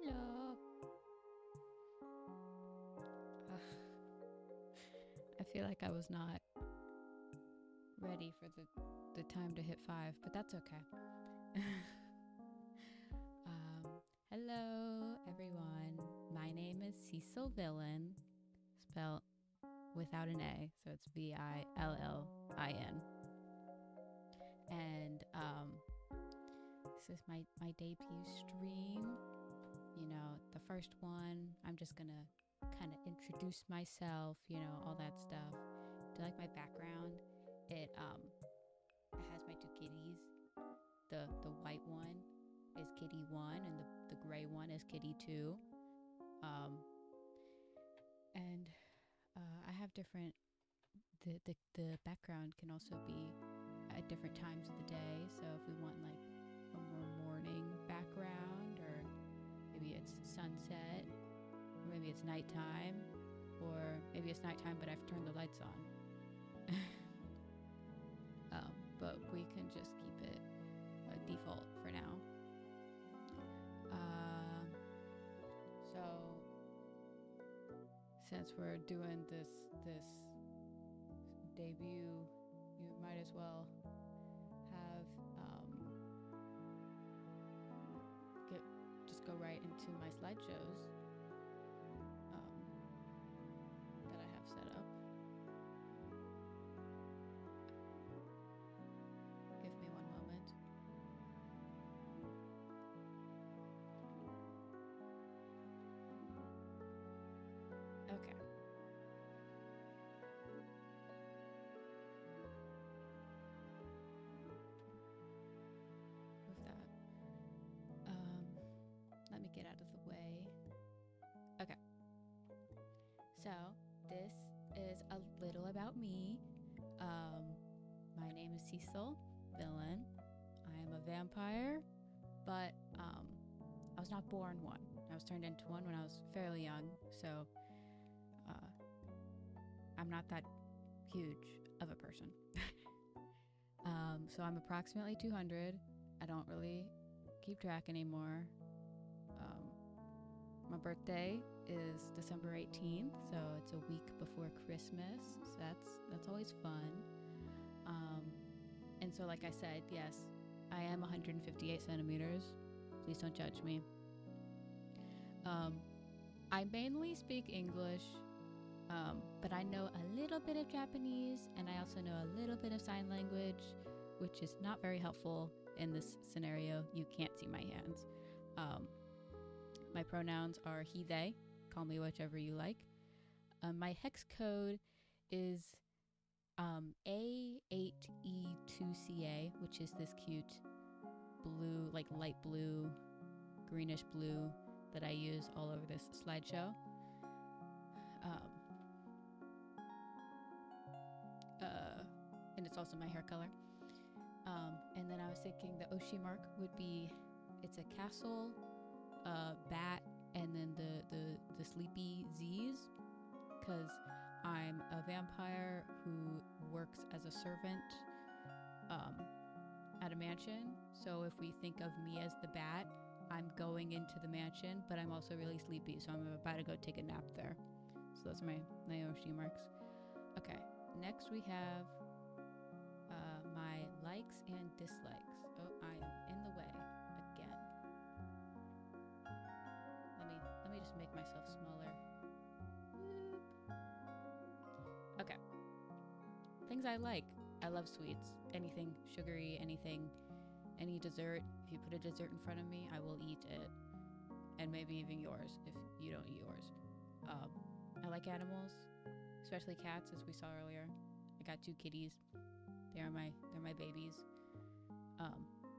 Hello. I feel like I was not ready for the time to hit 5, but that's okay. Hello, everyone. My name is Cecil Villin, spelled without an A, so it's Villin. And this is my debut stream. You know, the first one. I'm just gonna kind of introduce myself, all that stuff. Do you like my background? It has my two kitties. The white one is kitty 1 and the gray one is kitty 2. And I have different the background can also be at different times of the day. So if we want like a more morning background, or maybe it's sunset, or maybe it's nighttime, or maybe it's nighttime but I've turned the lights on. But we can just keep it default for now. So since we're doing this debut, you might as well have just go right into my slideshows that I have set up. Give me one moment. Okay. Move that. Let me get out of the way. Okay. So this is a little about me. My name is Cecil Villin. I am a vampire, but I was not born one. I was turned into one when I was fairly young, so I'm not that huge of a person. So I'm approximately 200. I don't really keep track anymore. My birthday is December 18th, so it's a week before Christmas. So that's always fun. And so, like I said, yes, I am 158 centimeters. Please don't judge me. I mainly speak English, but I know a little bit of Japanese, and I also know a little bit of sign language, which is not very helpful in this scenario. You can't see my hands. My pronouns are he, they. Call me whichever you like. My hex code is A8E2CA, which is this cute blue, like light blue, greenish blue that I use all over this slideshow. And it's also my hair color. And then I was thinking the Oshi mark would be, it's a castle, bat, and then the sleepy Z's, because I'm a vampire who works as a servant at a mansion. So if we think of me as the bat, I'm going into the mansion, but I'm also really sleepy, so I'm about to go take a nap there. So those are my Oshi marks. Okay, next we have my likes and dislikes. Oh, I am in the way again. Let me just make myself smaller. Whoop. Okay. Things I like. I love sweets. Anything sugary, any dessert. If you put a dessert in front of me, I will eat it. And maybe even yours if you don't eat yours. I like animals, especially cats, as we saw earlier. I got 2 kitties. They're my babies.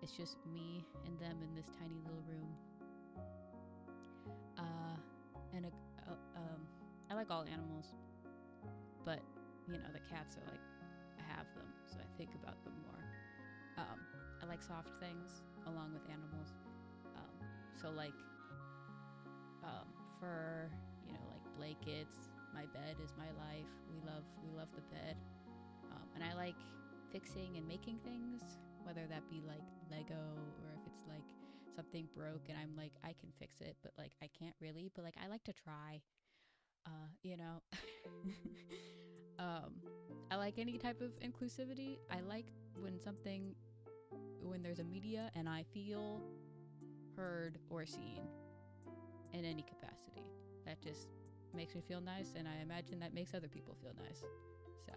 It's just me and them in this tiny little room. And I like all animals, but the cats are like, I have them, so I think about them more. I like soft things along with animals. So like fur, like blankets. My bed is my life. We love the bed. And I like fixing and making things, whether that be like Lego, or if it's like something broke and I'm like, I can fix it, but like I can't really, but like I like to try. You know. I like any type of inclusivity. I like when there's a media and I feel heard or seen in any capacity. That just makes me feel nice, and I imagine that makes other people feel nice. So,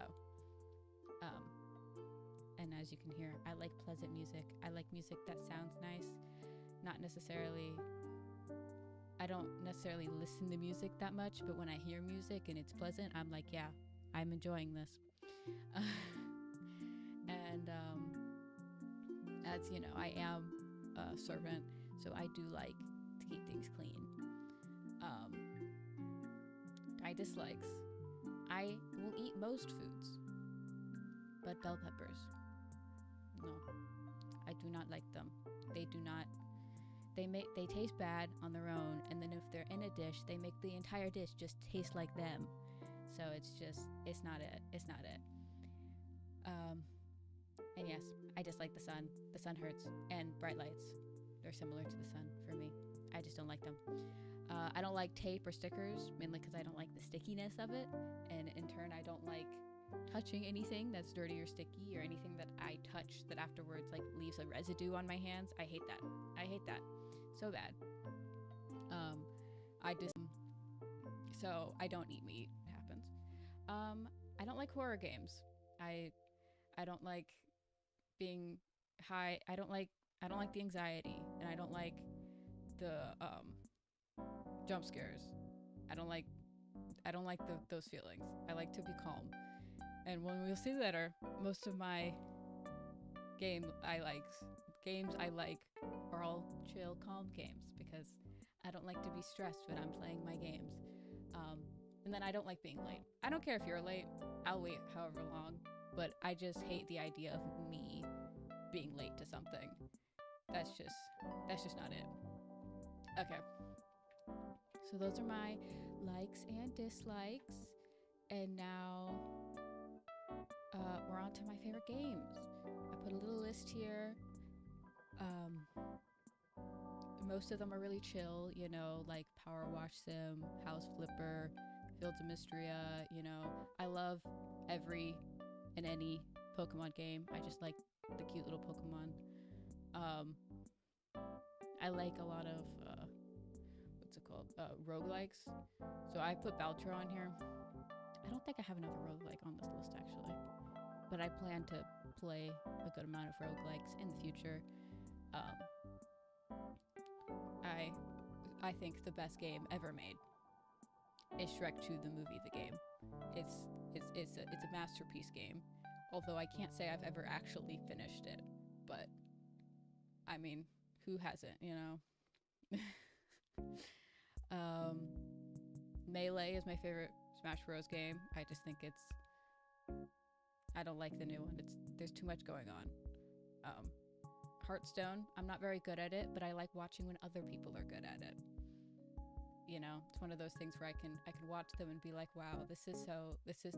and as you can hear, I like pleasant music. I like music that sounds nice, not necessarily. I don't necessarily listen to music that much, but when I hear music and it's pleasant, I'm like, yeah, I'm enjoying this. And as you know, I am a servant, so I do like to keep things clean. My dislikes. I will eat most foods, but bell peppers. No, I do not like them. They do not. They taste bad on their own, and then if they're in a dish, they make the entire dish just taste like them. So it's not it. It's not it. And yes, I dislike the sun. The sun hurts, and bright lights. They're similar to the sun for me. I just don't like them. I don't like tape or stickers, mainly because I don't like the stickiness of it, and in turn, I don't like touching anything that's dirty or sticky, or anything that I touch that afterwards like leaves a residue on my hands. I hate that. I hate that so bad. I just so I don't eat meat. It happens. I don't like horror games. I don't like being high. I don't like the anxiety, and I don't like the jump scares. I don't like those feelings. I like to be calm. And when we'll see later, most of my games I like are all chill, calm games because I don't like to be stressed when I'm playing my games. And then I don't like being late. I don't care if you're late. I'll wait however long. But I just hate the idea of me being late to something. That's just not it. Okay. So those are my likes and dislikes. And now we're on to my favorite games. I put a little list here. Most of them are really chill, you know, like Power Wash Sim, House Flipper, Fields of Mystria, you know. I love every and any Pokemon game. I just like the cute little Pokemon. I like a lot of, roguelikes. So I put Baltra on here. I don't think I have another roguelike on this list, actually. But I plan to play a good amount of roguelikes in the future. I think the best game ever made is Shrek 2, the movie, the game. It's a masterpiece game. Although I can't say I've ever actually finished it, but I mean, who hasn't, you know? Melee is my favorite Smash Bros. Game. I just think I don't like the new one. There's too much going on. Hearthstone, I'm not very good at it, but I like watching when other people are good at it. You know, it's one of those things where I can watch them and be like, wow, this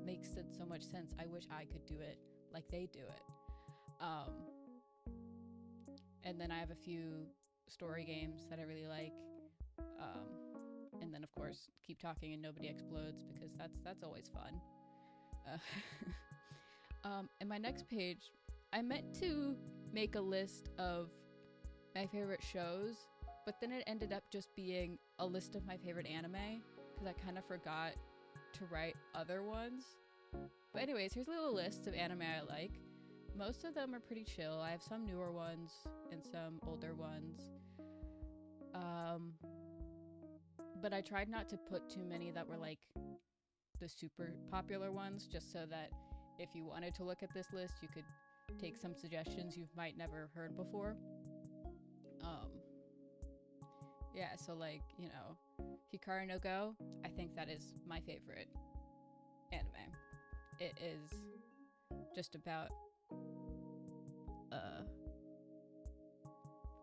makes so much sense. I wish I could do it like they do it. And then I have a few story games that I really like. And then of course, Keep Talking and Nobody Explodes, because that's always fun. And my next page, I meant to make a list of my favorite shows, but then it ended up just being a list of my favorite anime, because I kind of forgot to write other ones. But anyways, here's a little list of anime I like. Most of them are pretty chill. I have some newer ones and some older ones. But I tried not to put too many that were like the super popular ones, just so that if you wanted to look at this list, you could take some suggestions you might never heard before. Yeah, so like, you know, Hikaru no Go, I think that is my favorite anime. It is just about,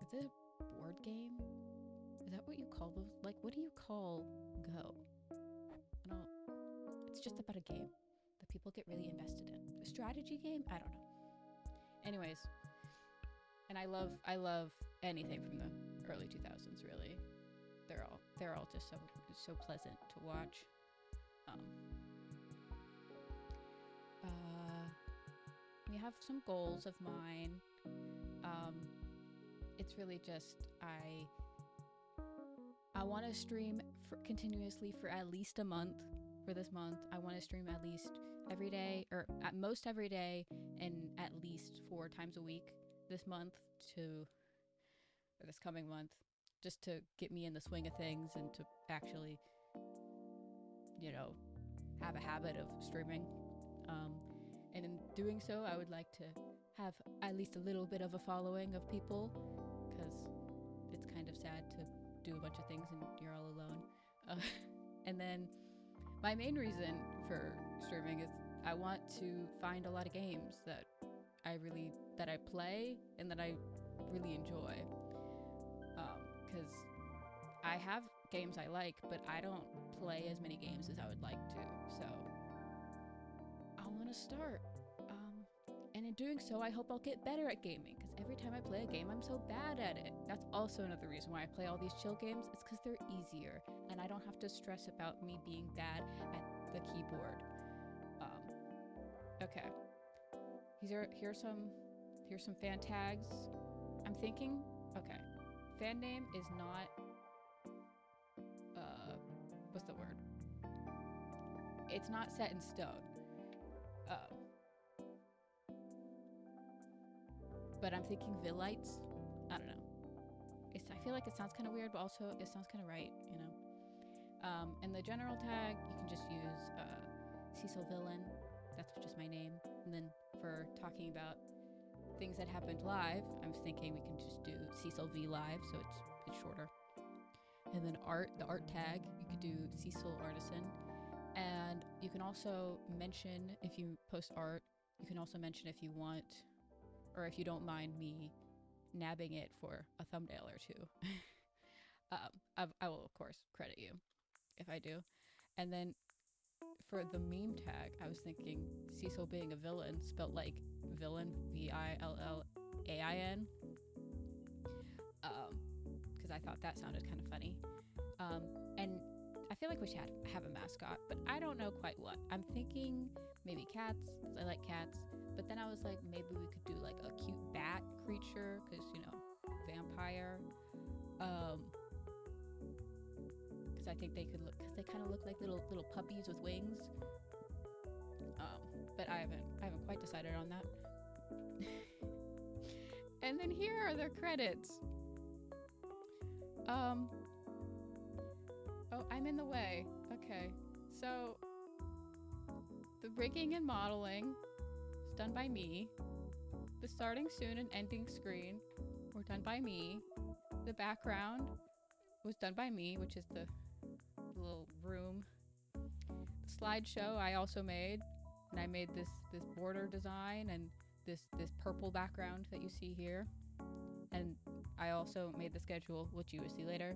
is it a board game? Is that what you call those? Like, what do you call Go? It's just about a game that people get really invested in. A strategy game? I don't know. Anyways, and I love anything from early 2000s, really. They're all just so pleasant to watch. Um, we have some goals of mine. It's really just I want to stream continuously for at least a month. For this month, I want to stream at least every day, or at most every day, and at least 4 times a week this month or this coming month, just to get me in the swing of things and to actually, have a habit of streaming. And in doing so, I would like to have at least a little bit of a following of people, because it's kind of sad to do a bunch of things and you're all alone. And then my main reason for streaming is I want to find a lot of games that I play and that I really enjoy. Because I have games I like, but I don't play as many games as I would like to. So I want to start. And in doing so, I hope I'll get better at gaming, because every time I play a game, I'm so bad at it. That's also another reason why I play all these chill games. It's because they're easier, and I don't have to stress about me being bad at the keyboard. Okay. Here's some fan tags. I'm thinking, okay, fan name is not, what's the word? It's not set in stone. But I'm thinking Villites. I don't know. I feel like it sounds kind of weird, but also it sounds kind of right, And the general tag, you can just use Cecil Villin. That's just my name. And then for talking about things that happened live, I'm thinking we can just do Cecil V Live, so it's shorter. And then the art tag, you could do Cecil Artisan. And you can also mention, if you post art, you can also mention if you want, or if you don't mind me nabbing it for a thumbnail or two. I will, of course, credit you if I do. And then for the meme tag, I was thinking Cecil being a villain, spelt like villain, Villain, because I thought that sounded kind of funny. And I feel like we should have a mascot, but I don't know quite what. I'm thinking maybe cats, because I like cats. But then I was like, maybe we could do like a cute bat creature, because, vampire. Because I think they could look, because they kind of look like little puppies with wings. But I haven't quite decided on that. And then here are their credits. Oh, I'm in the way. Okay. So the rigging and modeling is done by me. The starting soon and ending screen were done by me. The background was done by me, which is the little room. The slideshow I also made, and I made this border design and this purple background that you see here. And I also made the schedule, which you will see later.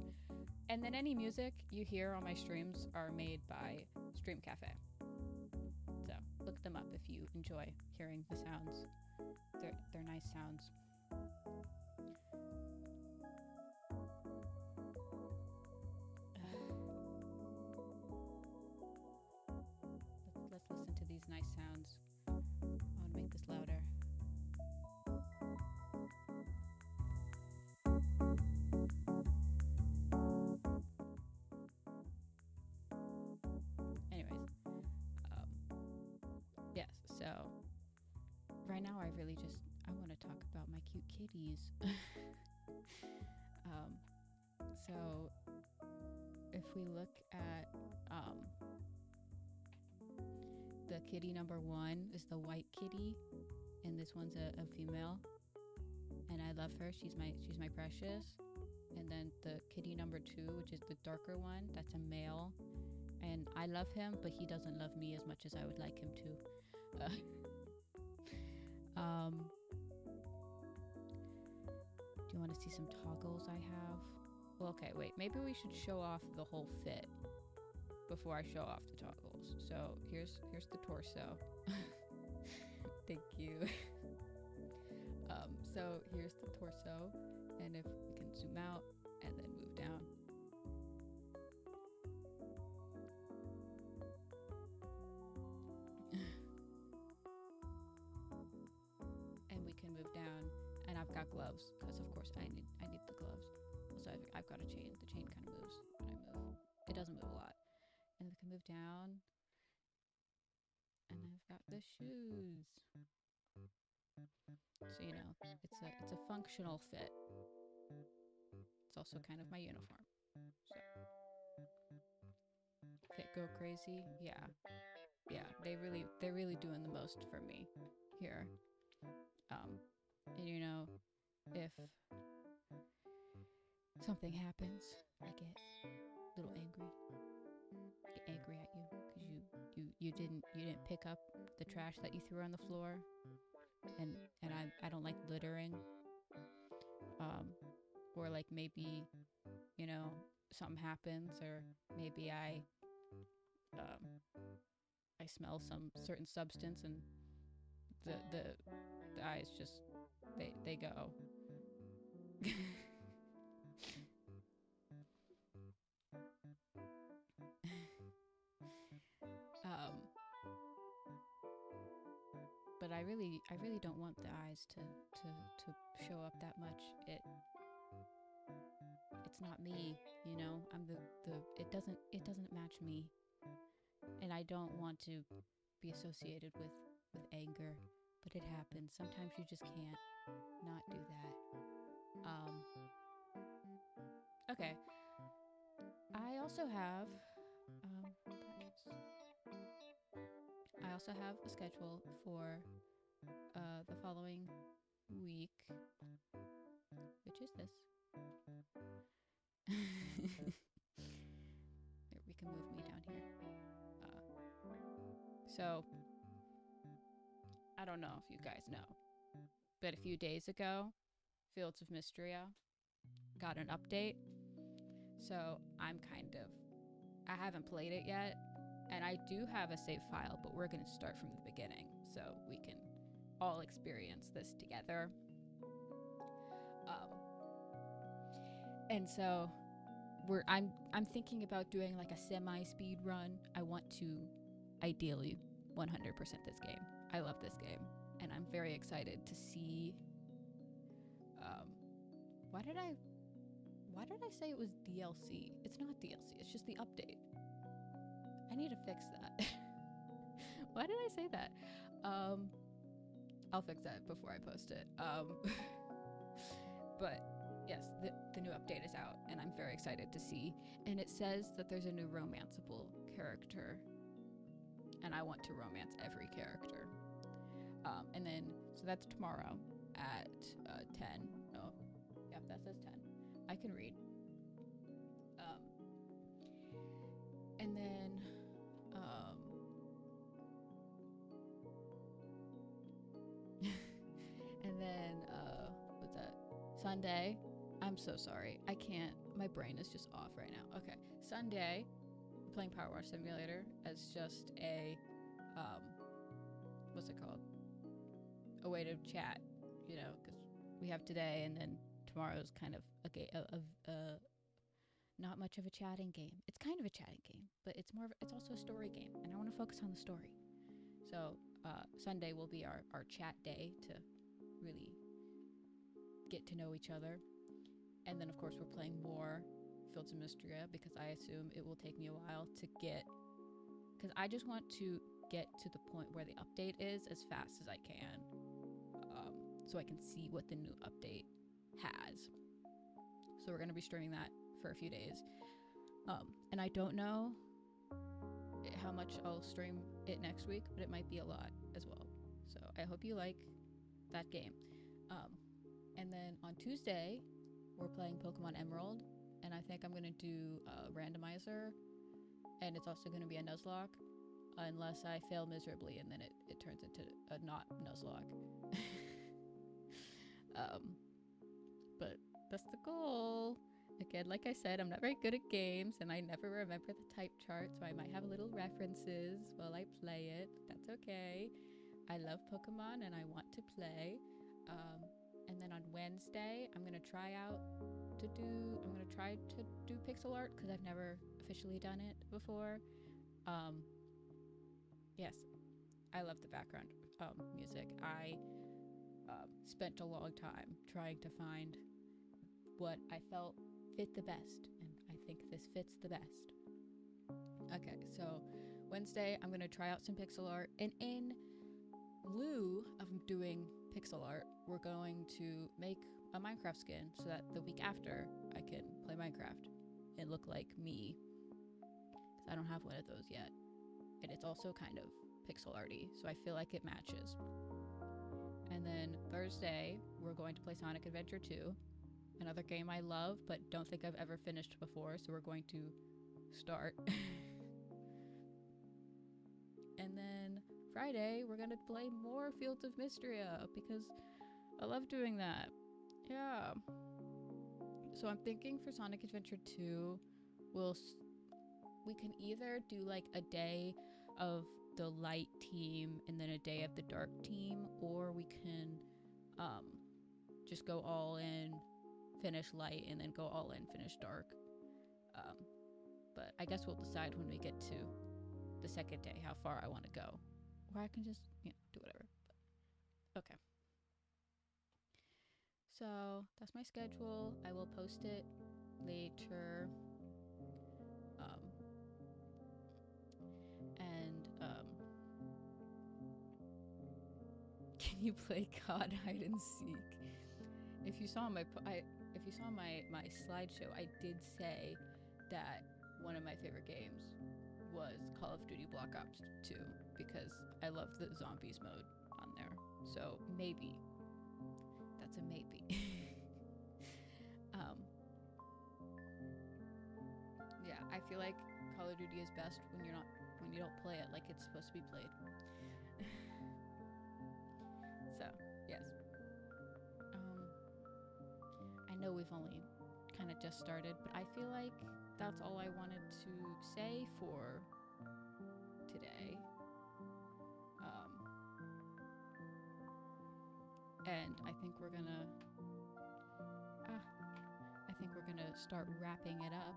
And then any music you hear on my streams are made by Stream Cafe. So look them up if you enjoy hearing the sounds. They're nice sounds. Let's listen to these nice sounds. I want to make this louder. Anyways, yes, so right now I want to talk about my cute kitties. So if we look at the kitty number 1 is the white kitty, and this one's a female, and I love her. She's my precious. And then the kitty number 2, which is the darker one, that's a male, and I love him, but he doesn't love me as much as I would like him to. Do you want to see some toggles I have? Well, okay, wait. Maybe we should show off the whole fit before I show off the toggles. So here's the torso. Thank you. So here's the torso, and if we can zoom out, gloves because of course I need the gloves. Also, I've got a chain. The chain kind of moves when I move. It doesn't move a lot, and we can move down. And I've got the shoes. So it's a functional fit. It's also kind of my uniform. So fit go crazy, yeah. They're really doing the most for me here. And if something happens, I get a little angry. Get angry at you because you didn't pick up the trash that you threw on the floor, and I don't like littering. Or like maybe something happens, or maybe I smell some certain substance, and the eyes just they go. But I really don't want the eyes to show up that much. It's not me, I'm it doesn't match me, and I don't want to be associated with anger, but it happens. Sometimes you just can't not do that. Okay. I also have a schedule for the following week, which is this. We can move me down here. So I don't know if you guys know, but a few days ago, Fields of Mysteria got an update. So I haven't played it yet, and I do have a save file, but we're going to start from the beginning so we can all experience this together. And so I'm thinking about doing like a semi-speed run. I want to ideally 100% this game. I love this game, and I'm very excited to see. Why did I say it was DLC? It's not DLC. It's just the update. I need to fix that. Why did I say that? I'll fix that before I post it. But yes, the new update is out, and I'm very excited to see. And it says that there's a new romanceable character, and I want to romance every character. And then, so that's tomorrow at 10. No, yeah, that says 10. I can read. And then, what's that? Sunday. I'm so sorry. I can't. My brain is just off right now. Okay. Sunday, I'm playing Power Wash Simulator as just a, what's it called? A way to chat, because we have today, and then tomorrow's kind of not much of a chatting game. It's kind of a chatting game, but it's also a story game, and I want to focus on the story. So Sunday will be our chat day to really get to know each other. And then, of course, we're playing more Fields of Mysteria, because I assume it will take me a while to get, because I just want to get to the point where the update is as fast as I can, so I can see what the new update has. So we're going to be streaming that for a few days. And I don't know how much I'll stream it next week, but it might be a lot as well. So I hope you like that game. And then on Tuesday, we're playing Pokemon Emerald, and I think I'm going to do a randomizer, and it's also going to be a Nuzlocke, unless I fail miserably, and then it turns into a not Nuzlocke. But that's the goal. Again, like I said, I'm not very good at games, and I never remember the type chart, so I might have little references while I play it. That's okay. I love Pokemon, and I want to play. And then on Wednesday, I'm gonna try to do pixel art, because I've never officially done it before. Yes, I love the background music. spent a long time trying to find what I felt fit the best, and I think this fits the best. Okay, so Wednesday I'm gonna try out some pixel art, and in lieu of doing pixel art, we're going to make a Minecraft skin so that the week after I can play Minecraft and look like me, because I don't have one of those yet, and it's also kind of pixel arty, so I feel like it matches. And then Thursday we're going to play Sonic Adventure 2, another game I love but don't think I've ever finished before, so we're going to start. And then Friday we're gonna play more Fields of Mystria because I love doing that. Yeah. So I'm thinking for Sonic Adventure 2, we can either do like a day of the light team and then a day of the dark team, or we can just go all in, finish light, and then go all in, finish dark. But I guess we'll decide when we get to the second day how far I want to go. Or I can just, do whatever. But, okay. So that's my schedule. I will post it later. Can you play COD hide and seek? If you saw my slideshow, I did say that one of my favorite games was Call of Duty Black Ops 2 because I love the zombies mode on there. So maybe. That's a maybe. Yeah, I feel like Call of Duty is best when you don't play it like it's supposed to be played. So, yes. I know we've only kind of just started, but I feel like that's all I wanted to say for today. And I think we're gonna start wrapping it up.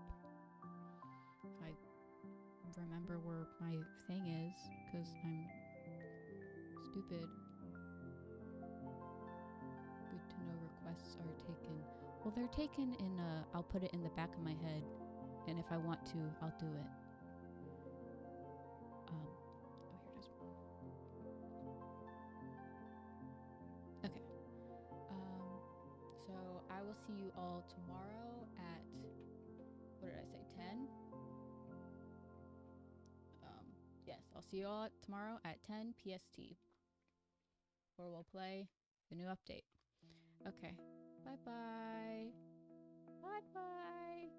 If I remember where my thing is, because I'm stupid. Good to know requests are taken. Well, they're taken in I'll put it in the back of my head, and if I want to, I'll do it. Oh, here it is. Okay. So I will see you all tomorrow at, what did I say, 10? Yes, I'll see you all tomorrow at 10 PST, where we'll play the new update. Okay. Bye-bye. Bye-bye.